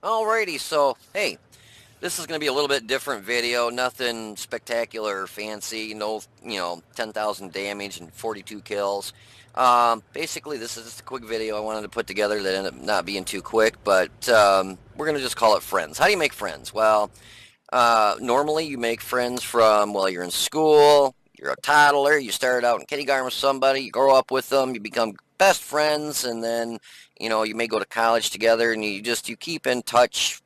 Alrighty, so hey, this is going to be a little bit different video. Nothing spectacular or fancy. No, 10,000 damage and 42 kills. Basically, this is just a quick video I wanted to put together that ended up not being too quick, but we're going to just call it friends. How do you make friends? Well, normally you make friends from, well, you're in school, you're a toddler, you start out in kindergarten with somebody, you grow up with them, you become best friends, and then, you may go to college together and you keep in touch,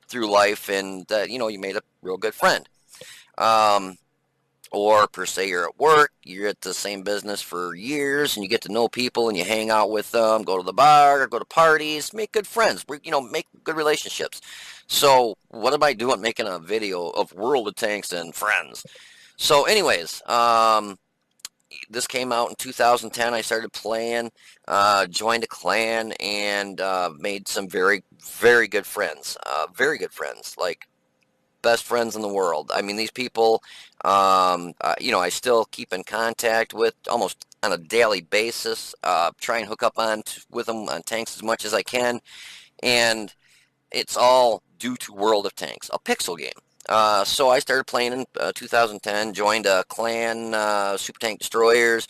through life, and you made a real good friend. Um, or per se, you're at work, you're at the same business for years, and you get to know people, and you hang out with them, go to the bar, go to parties, make good friends, make good relationships. So what am I doing making a video of World of Tanks and friends? So anyways, this came out in 2010. I started playing, joined a clan, and made some very, very good friends. Very good friends, like best friends in the world. I mean, these people, I still keep in contact with almost on a daily basis. Try and hook up with them on tanks as much as I can, and it's all due to World of Tanks, a pixel game. So I started playing in 2010, joined a clan, Super Tank Destroyers,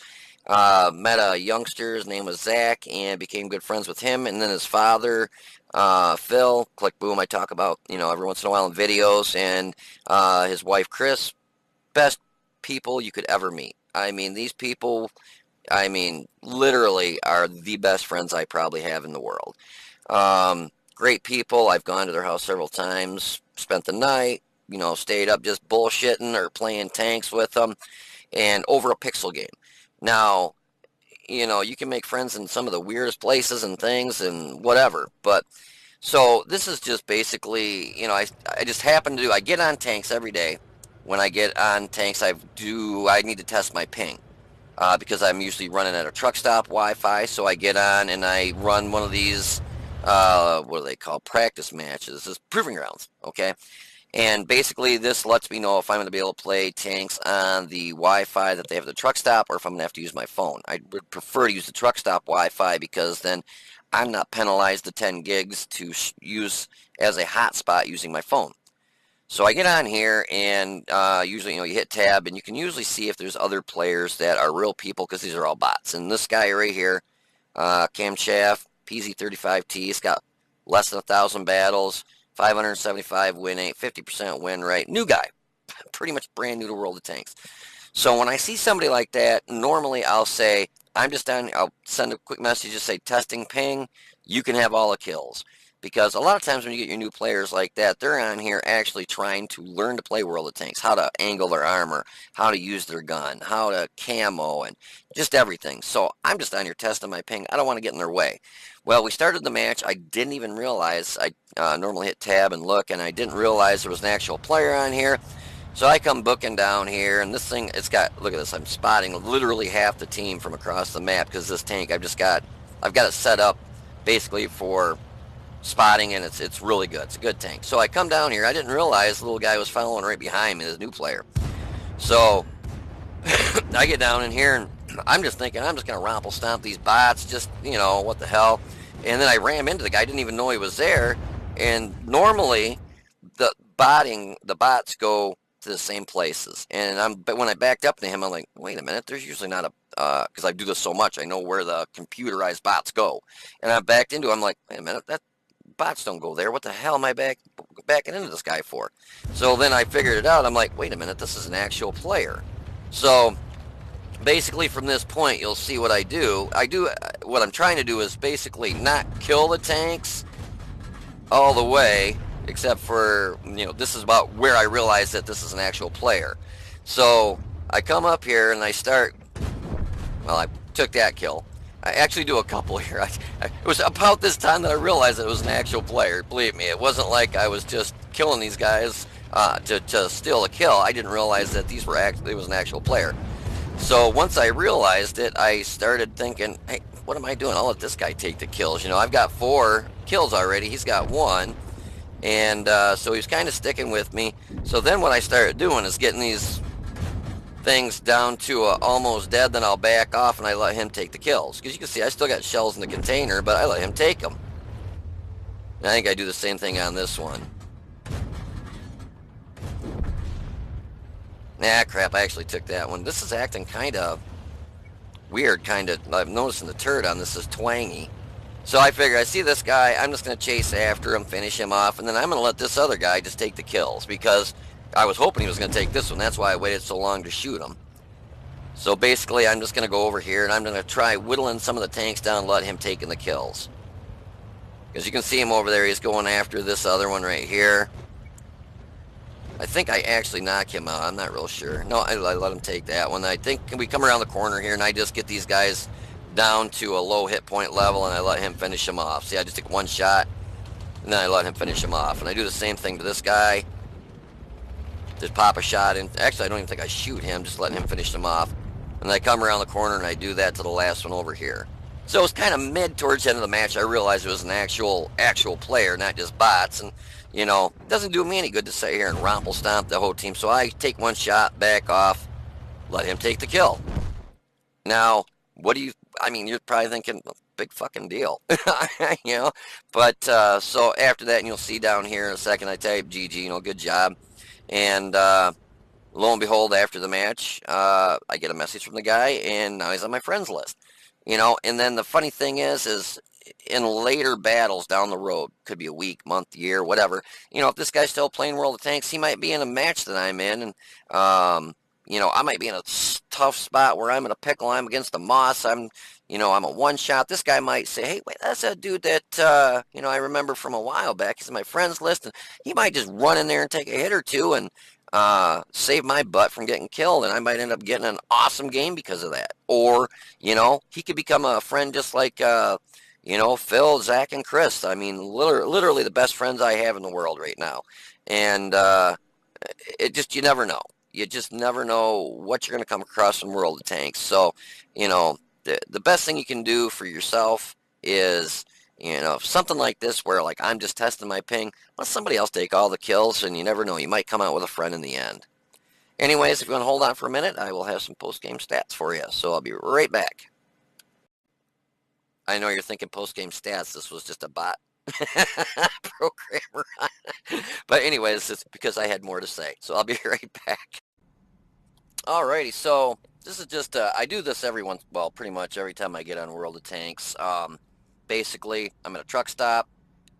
met a youngster, his name was Zach, and became good friends with him, and then his father, Phil, Click Boom, I talk about, every once in a while in videos, and his wife, Chris, best people you could ever meet. I mean, these people, literally are the best friends I probably have in the world. Great people. I've gone to their house several times, spent the night, stayed up just bullshitting or playing tanks with them, and over a pixel game. Now, you can make friends in some of the weirdest places and things and whatever, but so this is just basically, I just happen to I get on tanks every day. When I get on tanks, I need to test my ping. Because I'm usually running at a truck stop Wi-Fi, so I get on and I run one of these, what do they call, practice matches, this proving grounds, okay? And basically this lets me know if I'm going to be able to play tanks on the Wi-Fi that they have at the truck stop, or if I'm going to have to use my phone. I would prefer to use the truck stop Wi-Fi, because then I'm not penalized the 10 gigs to use as a hotspot using my phone. So I get on here, and usually, you hit tab, and you can usually see if there's other players that are real people, because these are all bots. And this guy right here, Camchaff, PZ35T, he's got less than 1,000 battles, 575 win rate, 50% win rate. New guy, pretty much brand new to World of Tanks. So when I see somebody like that, normally I'll say, I'll send a quick message, just say testing ping, you can have all the kills. Because a lot of times when you get your new players like that, they're on here actually trying to learn to play World of Tanks, how to angle their armor, how to use their gun, how to camo, and just everything. So I'm just on here testing my ping. I don't want to get in their way. Well, we started the match. I didn't even realize. I normally hit tab and look, and I didn't realize there was an actual player on here. So I come booking down here, and this thing, look at this, I'm spotting literally half the team from across the map, because this tank, I've got it set up basically for spotting, and it's really good. It's a good tank. So I come down here. I didn't realize the little guy was following right behind me, this new player. So I get down in here, and I'm just thinking I'm just going to romple stomp these bots, just, what the hell. And then I ram into the guy. I didn't even know he was there. And normally the bots go to the same places. But when I backed up to him, I'm like, wait a minute, there's usually not a, because I do this so much, I know where the computerized bots go. And I backed into him, I'm like, wait a minute, that bots don't go there. What the hell am I backing into this guy for? So then I figured it out. I'm like, wait a minute, this is an actual player. So basically from this point, you'll see what I do. What I'm trying to do is basically not kill the tanks all the way, except for, this is about where I realize that this is an actual player. So I come up here and I start, well, I took that kill. I actually do a couple here. It was about this time that I realized that it was an actual player. Believe me, it wasn't like I was just killing these guys to steal a kill. I didn't realize that it was an actual player. So once I realized it, I started thinking, hey, what am I doing? I'll let this guy take the kills. I've got 4 kills already. He's got 1. And so he's kind of sticking with me. So then what I started doing is getting these things down to almost dead, then I'll back off and I let him take the kills. Because you can see I still got shells in the container, but I let him take them. And I think I do the same thing on this one. Nah, crap, I actually took that one. This is acting kind of weird, kind of. I'm noticing the turret on this is twangy. So I figure I see this guy, I'm just going to chase after him, finish him off, and then I'm going to let this other guy just take the kills because I was hoping he was going to take this one. That's why I waited so long to shoot him. So basically, I'm just going to go over here and I'm going to try whittling some of the tanks down and let him take in the kills. Because you can see him over there, he's going after this other one right here. I think I actually knock him out. I'm not real sure. No, I let him take that one. I think we come around the corner here and I just get these guys down to a low hit point level and I let him finish him off. See, I just take one shot and then I let him finish him off. And I do the same thing to this guy. Just pop a shot in. Actually, I don't even think I shoot him, just letting him finish him off. And I come around the corner and I do that to the last one over here. So it's kind of mid towards the end of the match. I realized it was an actual player, not just bots. And, you know, it doesn't do me any good to sit here and romple stomp the whole team. So I take one shot, back off, let him take the kill. Now, what do you, I mean, you're probably thinking, big fucking deal, you know? But, so after that, and you'll see down here in a second, I type GG, you know, good job. And, lo and behold, after the match, I get a message from the guy, and now he's on my friends list. You know, and then the funny thing is in later battles down the road, could be a week, month, year, whatever, you know, if this guy's still playing World of Tanks, he might be in a match that I'm in, and, you know, I might be in a tough spot where I'm in a pickle, I'm against the Moss, you know, I'm a one-shot. This guy might say, hey, wait, that's that dude that, you know, I remember from a while back. He's in my friends list, and he might just run in there and take a hit or two and save my butt from getting killed, and I might end up getting an awesome game because of that. Or, you know, he could become a friend just like, you know, Phil, Zach, and Chris. I mean, literally the best friends I have in the world right now. And it just, you never know. You just never know what you're going to come across in World of Tanks. So, you know, the best thing you can do for yourself is, you know, something like this where, like, I'm just testing my ping, let somebody else take all the kills, and you never know, you might come out with a friend in the end. Anyways, if you want to hold on for a minute, I will have some post-game stats for you, so I'll be right back. I know you're thinking post-game stats, this was just a bot programmer. But anyways, it's because I had more to say, so I'll be right back. Alrighty, so this is just, I do this every once, well, pretty much every time I get on World of Tanks. Basically, I'm at a truck stop.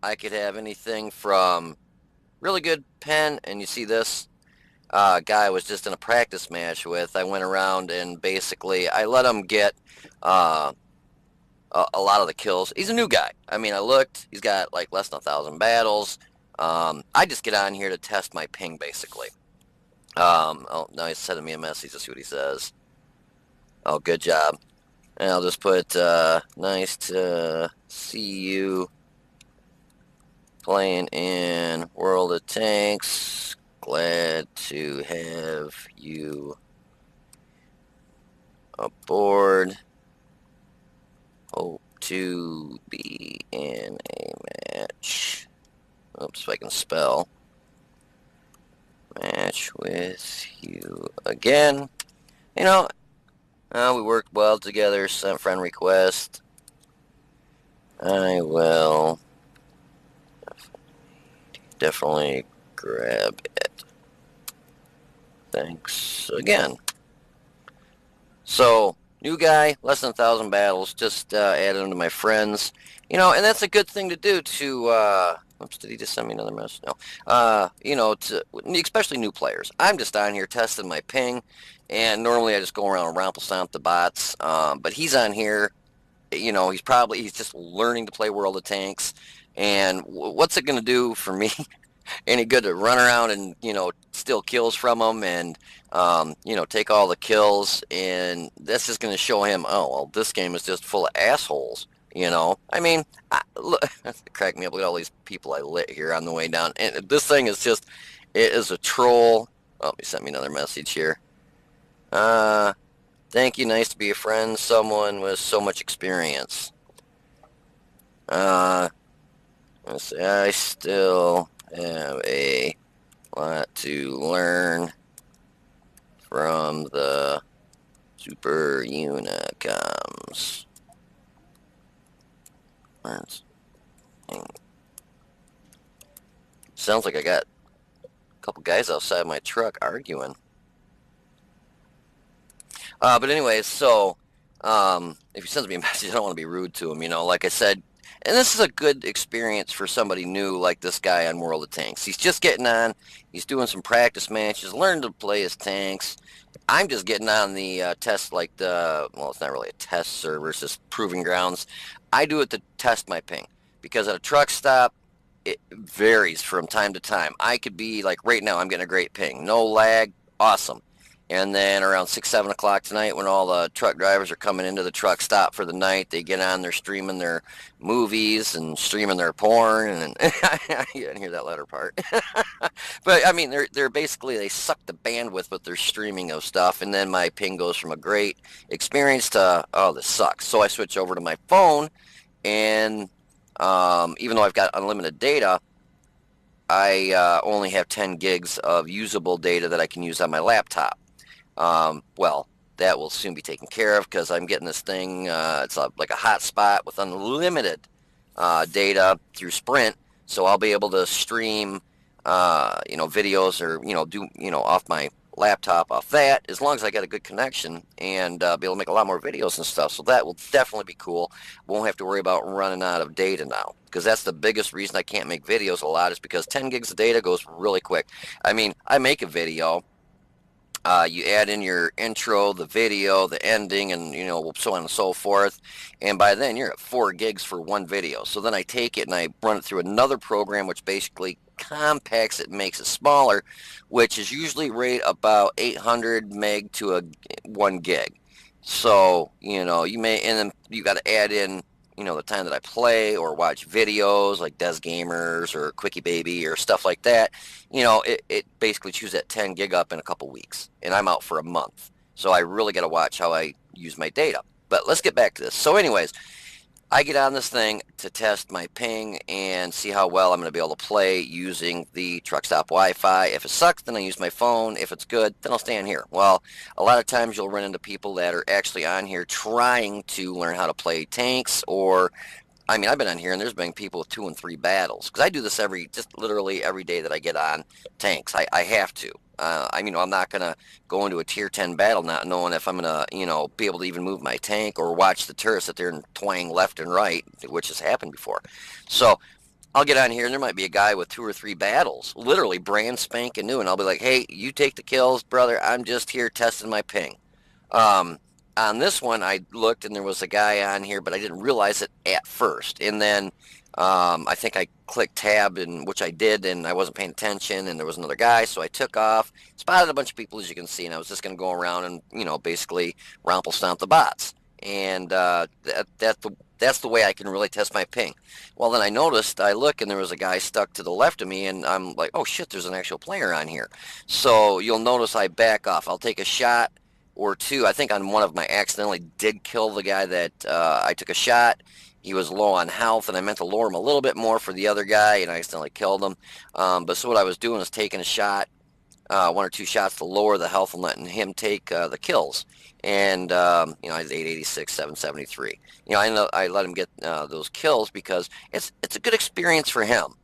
I could have anything from really good pen, and you see this guy I was just in a practice match with. I went around and basically I let him get a lot of the kills. He's a new guy. I mean, I looked, he's got like less than 1,000 battles. I just get on here to test my ping, basically. Oh, now he's sending me a message to see what he says. Oh, good job. And I'll just put, nice to see you playing in World of Tanks. Glad to have you aboard. Hope to be in a match. Oops, if I can spell. Match with you again. You know, we worked well together. Sent friend request. I will definitely grab it. Thanks again. So, new guy, less than 1,000 battles, just added him to my friends. You know, and that's a good thing to do to, oops, did he just send me another message? No. You know, especially new players. I'm just on here testing my ping, and normally I just go around and romple stomp the bots, but he's on here, you know, he's just learning to play World of Tanks, and what's it going to do for me? Any good to run around and, you know, steal kills from him and, you know, take all the kills, and that's just going to show him, oh, well, this game is just full of assholes, you know? I mean, look, crack me up, look at all these people I lit here on the way down, and this thing is just, it is a troll. Oh, he sent me another message here. Thank you, nice to be a friend, someone with so much experience. Let's see, I still have a lot to learn from the Super Unicoms. sounds like I got a couple guys outside my truck arguing. But anyways, so if he sends me a message, I don't want to be rude to him, like I said. And this is a good experience for somebody new like this guy on World of Tanks. He's just getting on. He's doing some practice matches, learning to play his tanks. I'm just getting on the test, like well, it's not really a test server, it's just proving grounds. I do it to test my ping because at a truck stop, it varies from time to time. I could be like right now, I'm getting a great ping, no lag, awesome. And then around 6, 7 o'clock tonight, when all the truck drivers are coming into the truck stop for the night, they get on, they're streaming their movies and streaming their porn. And you didn't hear that latter part. But I mean, they're basically, they suck the bandwidth with their streaming of stuff. And then my ping goes from a great experience to, oh, this sucks. So I switch over to my phone. And even though I've got unlimited data, I only have 10 gigs of usable data that I can use on my laptop. Well, that will soon be taken care of because I'm getting this thing, it's like a hotspot with unlimited data through Sprint, so I'll be able to stream, videos or, do, off my laptop off that, as long as I got a good connection, and be able to make a lot more videos and stuff, so that will definitely be cool. Won't have to worry about running out of data now, because that's the biggest reason I can't make videos a lot, is because 10 gigs of data goes really quick. I mean, I make a video, you add in your intro, the video, the ending, and so on and so forth, and by then you're at 4 gigs for one video. So then I take it and I run it through another program which basically compacts it and makes it smaller, which is usually right about 800 meg to 1 gig. So you may, and then you got to add in the time that I play or watch videos like Des Gamers or Quickie Baby or stuff like that. It basically chews that 10 gig up in a couple weeks, and I'm out for a month. So I really got to watch how I use my data. But let's get back to this. So anyways, I get on this thing to test my ping and see how well I'm going to be able to play using the truck stop Wi-Fi. If it sucks, then I use my phone. If it's good, then I'll stay on here. Well, a lot of times you'll run into people that are actually on here trying to learn how to play tanks, or I mean, I've been on here and there's been people with 2 and 3 battles, because I do this just literally every day that I get on tanks. I have to. I'm not going to go into a tier 10 battle not knowing if I'm going to, be able to even move my tank or watch the turrets sit there and twang left and right, which has happened before. So I'll get on here and there might be a guy with 2 or 3 battles, literally brand spanking new, and I'll be like, hey, you take the kills, brother. I'm just here testing my ping. On this one, I looked and there was a guy on here, but I didn't realize it at first. And then I think I clicked tab, which I did, and I wasn't paying attention, and there was another guy, so I took off, spotted a bunch of people, as you can see, and I was just going to go around and, basically romple stomp the bots. And that's the way I can really test my ping. Well, then I look, and there was a guy stuck to the left of me, and I'm like, oh, shit, there's an actual player on here. So you'll notice I back off. I'll take a shot or two. I think on one of them I accidentally did kill the guy that I took a shot. He was low on health, and I meant to lower him a little bit more for the other guy, and I accidentally killed him. But so what I was doing was taking a shot, 1 or 2 shots to lower the health and letting him take the kills. And I was 886, 773. I let him get those kills because it's a good experience for him.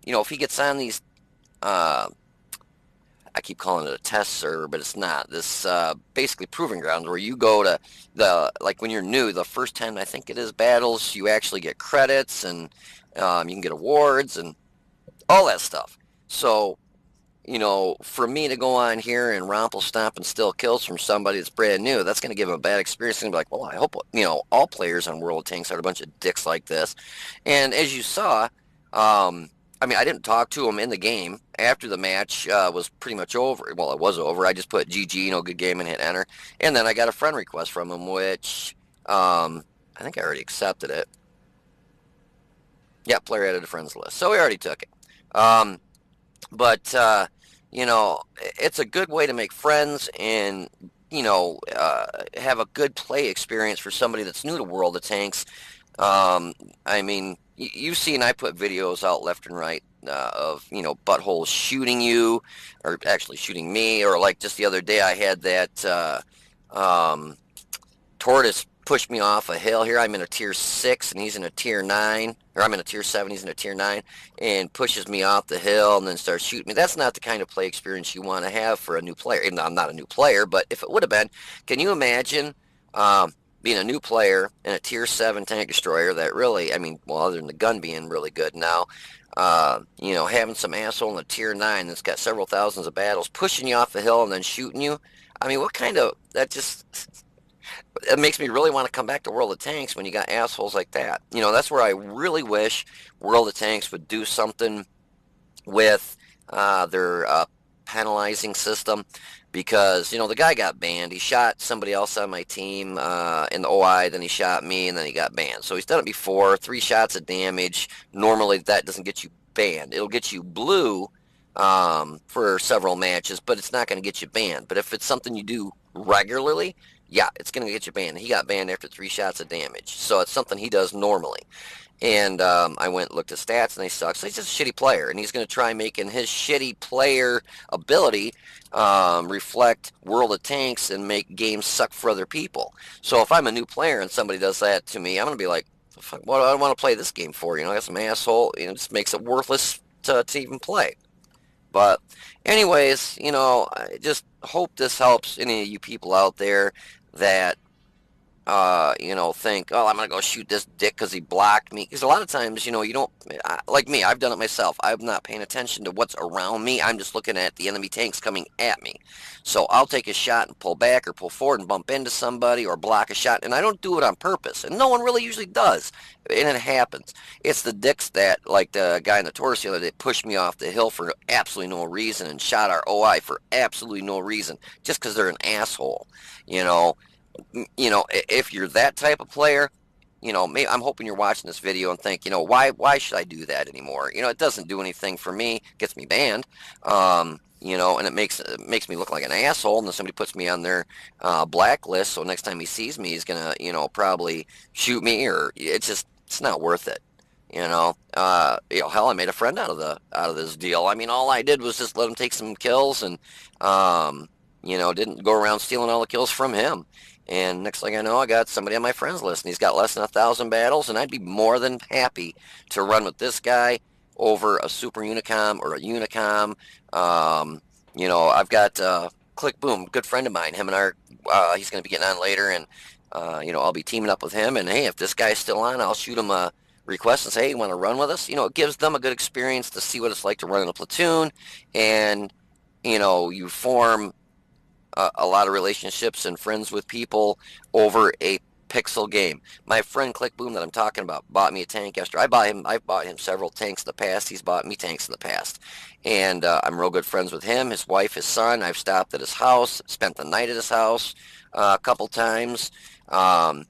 If he gets on these, I keep calling it a test server, but it's not. This basically proving grounds where you go to when you're new, the first 10, I think it is, battles, you actually get credits, and you can get awards and all that stuff. So, for me to go on here and romple stomp and steal kills from somebody that's brand new, that's going to give them a bad experience. They're going to be like, well, I hope, all players on World of Tanks are a bunch of dicks like this. And as you saw, I didn't talk to him in the game. After the match was pretty much over. Well, it was over. I just put GG, good game, and hit enter. And then I got a friend request from him, which I think I already accepted it. Yeah, player added to friends list. So we already took it. But it's a good way to make friends and, have a good play experience for somebody that's new to World of Tanks. You've seen I put videos out left and right of, buttholes shooting you, or actually shooting me, or like just the other day I had that tortoise push me off a hill here. I'm in a tier 6 and he's in a tier 9, or I'm in a tier 7, he's in a tier 9, and pushes me off the hill and then starts shooting me. That's not the kind of play experience you want to have for a new player. Even though I'm not a new player, but if it would have been, can you imagine being a new player in a tier 7 tank destroyer that really, I mean, well, other than the gun being really good now, having some asshole in a tier 9 that's got several thousands of battles pushing you off the hill and then shooting you? I mean, what kind of, that just, it makes me really want to come back to World of Tanks when you got assholes like that. That's where I really wish World of Tanks would do something with their penalizing system, because the guy got banned. He shot somebody else on my team in the OI, then he shot me, and then he got banned. So he's done it before. 3 shots of damage. Normally that doesn't get you banned. It'll get you blue for several matches, but it's not going to get you banned. But if it's something you do regularly, yeah, it's going to get you banned. He got banned after 3 shots of damage. So it's something he does normally. And I went and looked at stats, and they suck. So he's just a shitty player, and he's going to try making his shitty player ability reflect World of Tanks and make games suck for other people. So if I'm a new player and somebody does that to me, I'm going to be like, fuck, what do I want to play this game for? I got some asshole. It just makes it worthless to even play. But anyways, I just hope this helps any of you people out there that think, oh, I'm gonna go shoot this dick because he blocked me. Because a lot of times, you don't, like me, I've done it myself. I'm not paying attention to what's around me. I'm just looking at the enemy tanks coming at me. So I'll take a shot and pull back or pull forward and bump into somebody or block a shot. And I don't do it on purpose. And no one really usually does. And it happens. It's the dicks that, like the guy in the Taurus the other day, pushed me off the hill for absolutely no reason and shot our OI for absolutely no reason, just because they're an asshole. If you're that type of player, maybe I'm hoping you're watching this video and think, why should I do that anymore? It doesn't do anything for me. It gets me banned. And it makes me look like an asshole, and then somebody puts me on their blacklist. So next time he sees me, he's gonna, probably shoot me, or it's not worth it. Hell, I made a friend out of this deal. I mean, all I did was just let him take some kills, and didn't go around stealing all the kills from him. And next thing I know, I got somebody on my friends list, and he's got less than 1,000 battles, and I'd be more than happy to run with this guy over a Super Unicom or a Unicom. I've got Click Boom, good friend of mine. Him and he's going to be getting on later, and I'll be teaming up with him. And hey, if this guy's still on, I'll shoot him a request and say, hey, you want to run with us? It gives them a good experience to see what it's like to run in a platoon, and you form a lot of relationships and friends with people over a pixel game. My friend Click Boom that I'm talking about bought me a tank yesterday. I've bought him several tanks in the past. He's bought me tanks in the past. And I'm real good friends with him, his wife, his son. I've stopped at his house, spent the night at his house a couple times.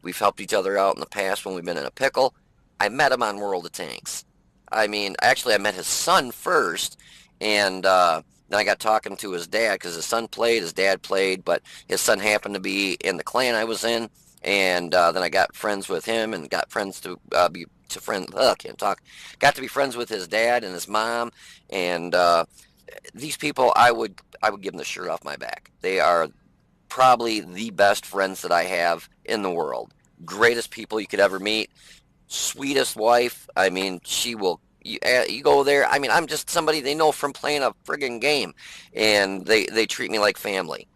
We've helped each other out in the past when we've been in a pickle. I met him on World of Tanks. I mean, actually, I met his son first, and then I got talking to his dad because his son played, his dad played, but his son happened to be in the clan I was in. And then I got friends with him and got friends to be to friends. Can't talk. Got to be friends with his dad and his mom. And these people, I would give them the shirt off my back. They are probably the best friends that I have in the world. Greatest people you could ever meet. Sweetest wife. I mean, she will. You go there. I mean, I'm just somebody they know from playing a friggin' game, and they treat me like family.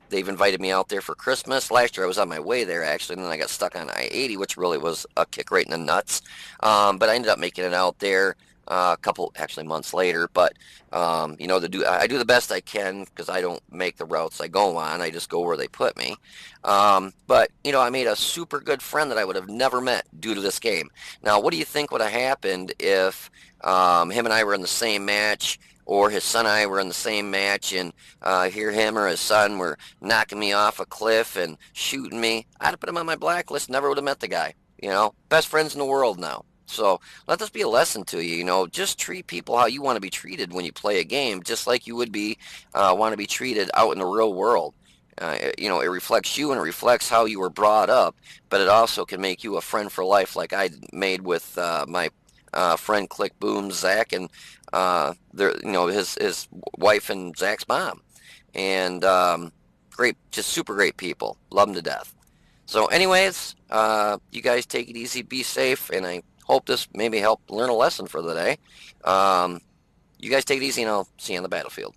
They've invited me out there for Christmas. Last year I was on my way there actually, and then I got stuck on I-80, which really was a kick right in the nuts. But I ended up making it out there a couple actually months later. But I do the best I can because I don't make the routes I go on. I just go where they put me. But I made a super good friend that I would have never met due to this game. Now, what do you think would have happened if him and I were in the same match? Or his son and I were in the same match, and here him or his son were knocking me off a cliff and shooting me? I'd have put him on my blacklist, never would have met the guy. Best friends in the world now. So let this be a lesson to you. Just treat people how you want to be treated when you play a game, just like you would be want to be treated out in the real world. It reflects you and it reflects how you were brought up, but it also can make you a friend for life, like I made with my friend Click Boom, Zach, and his wife and Zach's mom, and great, just super great people. Love them to death. So anyways, you guys take it easy, be safe, and I hope this maybe helped learn a lesson for the day. You guys take it easy, and I'll see you on the battlefield.